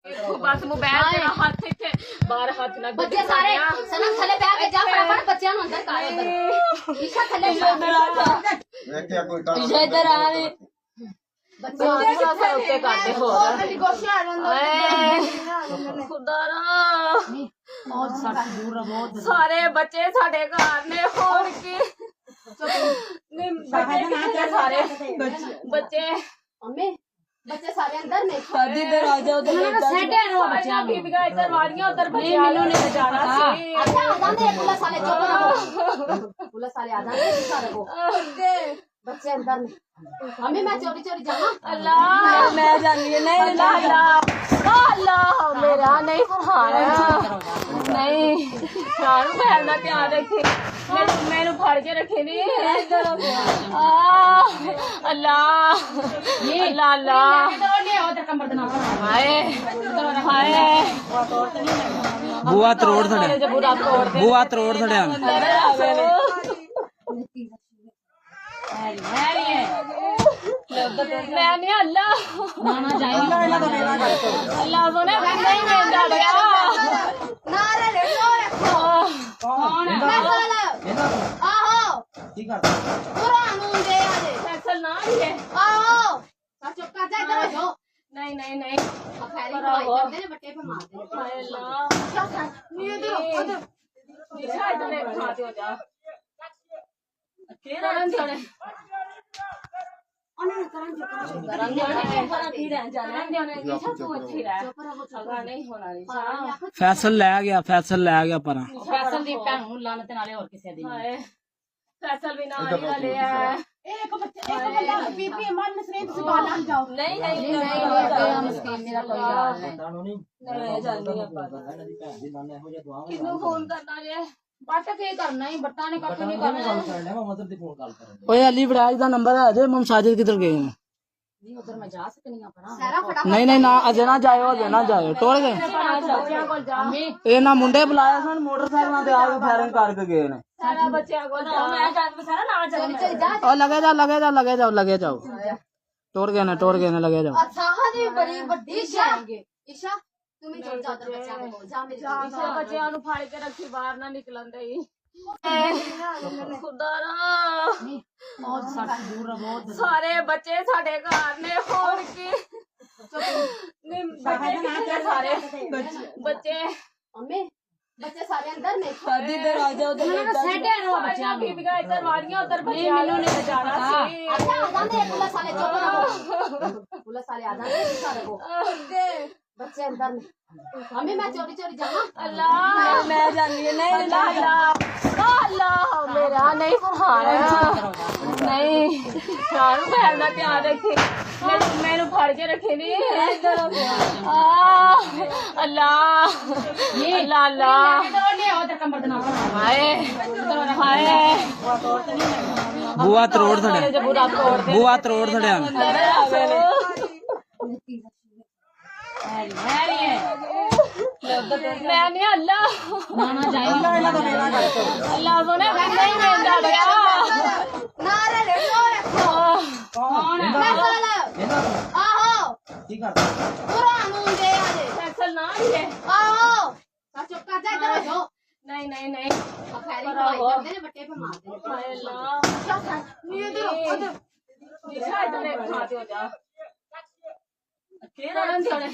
बस मोबाइल तेरा हाथ इत्थे बाहर हाथ ना बच्चे सारे सनम थले बैठ के जा फटाफट बच्चों ਨੂੰ ਅੰਦਰ ਕਰ ਉਧਰ ईशा थले ईशा इधर आ रे बच्चे थोड़ा सा ऊपर कर दे हो खुदारा सारे बच्चे साडे घर ने होर के सारे बच्चे मम्मी बच्चे सारे अंदर ने शादी इधर आ जाओ उधर सेट है ना बच्चियां बीबियां इधर वाड़ियां उधर बच्चियां ने जाना सी अच्छा आ जाते पुलिस वाले चुप रहो पुलिस वाले आ जाते सारे को बच्चे अंदर ने मम्मी मैं चोरी चोरी जाऊं अल्लाह मैं जानी है नहीं अल्लाह अल्लाह मेरा नहीं फरहान नहीं शान बहन का ध्यान रखी मैनू फड़ के रखे नहीं अल्लाह अल्लाह अल्लाह हाय हाय बुआ तरोड़ थड़े बुआ तरोड़ थड़े मैं नहीं अल्लाह अल्लाह सोने नहीं मिलता गया नारे ले लो कौन मैं साला आहो ठीक है पूरा मुंडे आले फैसल ना है आहो चुप कर जा इधर हो नहीं नहीं नहीं खैरी भाई करते ने बट्टे पे मारते ने हाय अल्लाह नहीं इधर निशा इधर खाते हो जा केरा चले ओने करण जो की रह जाना देने निशा तू अच्छी रह अगा नहीं होना निशा फैसल ले गया पर फैसल दी भैन ਨੂੰ ਲਾਨਤ ਨਾਲੇ ਹੋਰ ਕਿਸੇ ਦੀ हाय फैसल भी ना आने वाले हैं एक बच्चा बीबी मन नसरीन से बाला जाओ नहीं नहीं नहीं मुस्किन मेरा कोई हाल नहीं मैं जाननी है किन्नू फोन करना जे बट के करना ही बट्टा ने कख नहीं करना ओए अली बराज दा नंबर है अजय मम साजिद किधर गए हैं नहीं उधर मैं जा सकनी अपना सारा फटाफट नहीं नहीं ना अजय ना जाओ टोल गए ये ना मुंडे बुलाया सन मोटरसाइकिल ते आके फायरिंग करके गए ने सारा बच्चे को मैं जान सारा ना चल जा ओ लगे जाओ टोर गए ने लगे जाओ अच्छा जी बड़ी बड़ी शान ईशा तुम्हें छोड़ जा उधर बच्चा को जा मेरे बच्चों ਨੂੰ ਫੜ ਕੇ ਰੱਖੀ ਬਾਹਰ ਨਾ ਨਿਕਲਣ ਦੇਈ खुदारा बहुत सट दूर बहुत सारे बच्चे साडे घर ने होर के बच्चे सारे बच्चे मम्मी बच्चे सारे अंदर ने शादी इधर आ जाओ उधर सेट है ना बच्चियां बीबियां इधर वाड़ियां उधर बच्चियां ने जाना सी अच्छा आ जाते पुलिस वाले चुप रहो पुलिस वाले आ जाते सारे को बच्चे अंदर ने मम्मी मैं चोरी चोरी जाऊं अल्लाह मैं जानी है नहीं अल्लाह अल्लाह मेरा नहीं फरहान नहीं शान बहन का ध्यान रखी मैनू फड़ के रखे नहीं अल्लाह अल्लाह अल्लाह हाय हाय बुआ तरोड़ थड़े मैं नहीं अल्लाह अल्लाह सोने नहीं मिलता गया नारे ले लो कौन मैं साला आहो ठीक है पूरा मुंडे आले फैसल ना है आहो चुप कर जा इधर हो नहीं नहीं नहीं खैरी भाई करते ने बट्टे पे मारते ने हाय अल्लाह नहीं इधर निशा इधर खाते हो जा केरा चले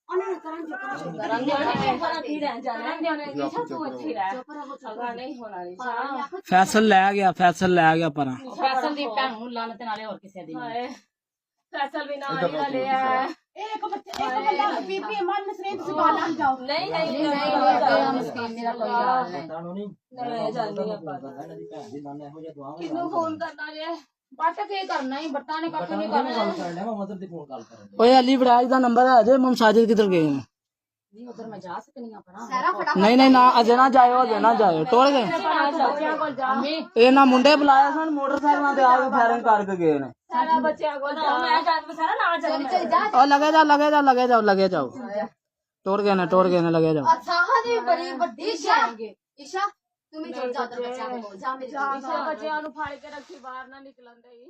ओने करण की रह जाना देने निशा तू अच्छी रह अगा नहीं होना निशा फैसल ले गया पर फैसल दी भैन ਨੂੰ ਲਾਨਤ ਨਾਲੇ ਹੋਰ ਕਿਸੇ ਦੀ हाय फैसल भी ना आने वाले हैं एक बच्चा बीबी मन नसरीन से बाला जाओ नहीं नहीं नहीं मुस्किन मेरा कोई हाल नहीं मैं जाननी है किन्नू फोन करना जे बट के करना ही बट्टा ने कख नहीं करना ओए अली बराज दा नंबर है अजय मम साजिद किधर गए हैं नहीं उधर मैं जा सकनी अपना सारा फटाफट नहीं ना अजय ना जाओ टोल गए ये ना मुंडे बुलाया सन मोटरसाइकिल ते आके फायरिंग करके गए ने सारा बच्चे को मैं जान सारा ना चल जा ओ लगे जाओ टोर गए ने लगे जाओ अच्छा जी बड़ी बड़ी शान ईशा तुम्हें छोड़ जा उधर बच्चा को जा मेरे बच्चों ਨੂੰ ਫੜ ਕੇ ਰੱਖੀ ਬਾਹਰ ਨਾ ਨਿਕਲਣ ਦੇਈ